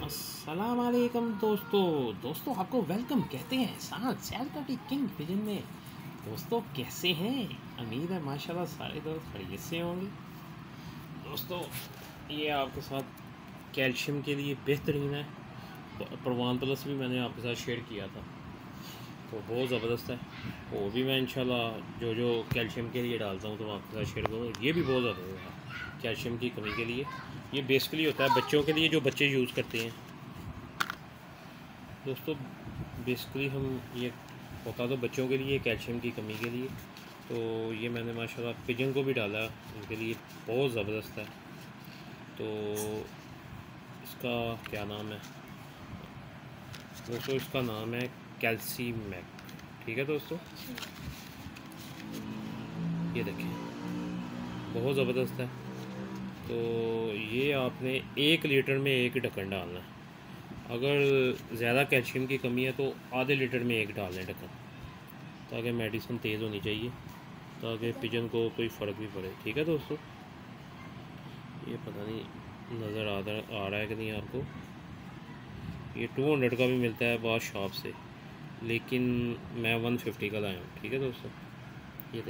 अस्सलाम वालेकुम दोस्तों आपको वेलकम कहते हैं साथ सेल्फ किंग पिजन में। दोस्तों कैसे हैं? उम्मीद है माशाल्लाह सारे दोस्त खैरियत से होंगे। दोस्तों ये आपके साथ कैल्शियम के लिए बेहतरीन है। परवान प्लस भी मैंने आपके साथ शेयर किया था, तो बहुत ज़बरदस्त है। वो भी मैं इंशाल्लाह जो कैल्शियम के लिए डालता हूँ तो आपके साथ शेयर करूँगा। ये भी बहुत ज़बरदस्त है कैल्शियम की कमी के लिए। ये बेसिकली होता है बच्चों के लिए, जो बच्चे यूज़ करते हैं। दोस्तों बेसिकली हम ये होता तो बच्चों के लिए कैल्शियम की कमी के लिए। तो ये मैंने माशाल्लाह पिजन को भी डाला, उनके लिए बहुत ज़बरदस्त है। तो इसका क्या नाम है दोस्तों? इसका नाम है कैल्सी मैक। ठीक है दोस्तों, ये देखें बहुत ज़बरदस्त है। तो ये आपने 1 लीटर में 1 ढक्कन डालना है। अगर ज़्यादा कैल्शियम की कमी है तो आधे लीटर में 1 डाल लें ढक्कन, ताकि मेडिसिन तेज़ होनी चाहिए, ताकि पिजन को कोई फ़र्क भी पड़े। ठीक है दोस्तों, ये पता नहीं नज़र आ रहा है कि नहीं आपको। ये 200 का भी मिलता है बहुत शॉप से, लेकिन मैं 150 का लाया हूँ। ठीक है दोस्तों, ये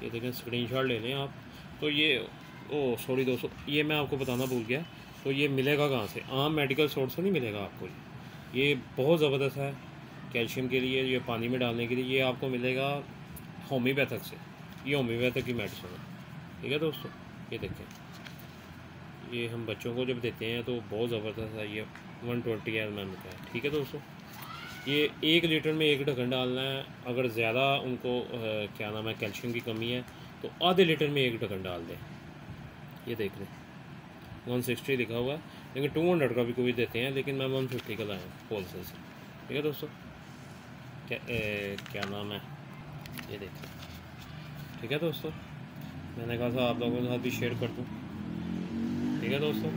देखें स्क्रीनशॉट ले लें आप। तो ये सॉरी दोस्तों, ये मैं आपको बताना भूल गया। तो ये मिलेगा कहाँ से? आम मेडिकल स्टोर से नहीं मिलेगा आपको। ये बहुत ज़बरदस्त है कैल्शियम के लिए, ये पानी में डालने के लिए। ये आपको मिलेगा होम्योपैथिक से, ये होम्योपैथिक की मेडिसिन है। ठीक है दोस्तों, ये देखें, ये हम बच्चों को जब देते हैं तो बहुत ज़बरदस्त है। ये 120 ml का है। ठीक है दोस्तों, ये 1 लीटर में 1 ढक्कन डालना है। अगर ज़्यादा उनको क्या नाम है कैल्शियम की कमी है तो आधे लीटर में 1 ढक्कन डाल दें। ये देख लें 160 लिखा हुआ है, लेकिन 200 का भी कोई देते हैं, लेकिन मैं 150 का लाया हूँ होलसेल से। ठीक है दोस्तों, क्या नाम है, ये देखें। ठीक है दोस्तों, मैंने कहा था आप लोगों के साथ भी शेयर कर दूँ। ठीक है दोस्तों,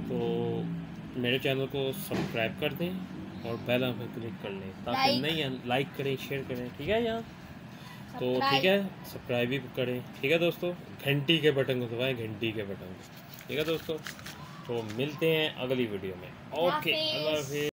तो मेरे चैनल को सब्सक्राइब कर दें और बेल आइकन क्लिक कर लें, ताकि नहीं लाइक करें, शेयर करें। ठीक है यार, तो ठीक है सब्सक्राइब भी करें। ठीक है दोस्तों, घंटी के बटन को दबाएं, घंटी के बटन को। ठीक है दोस्तों, तो मिलते हैं अगली वीडियो में। ओके, अल्लाह हाफिज़।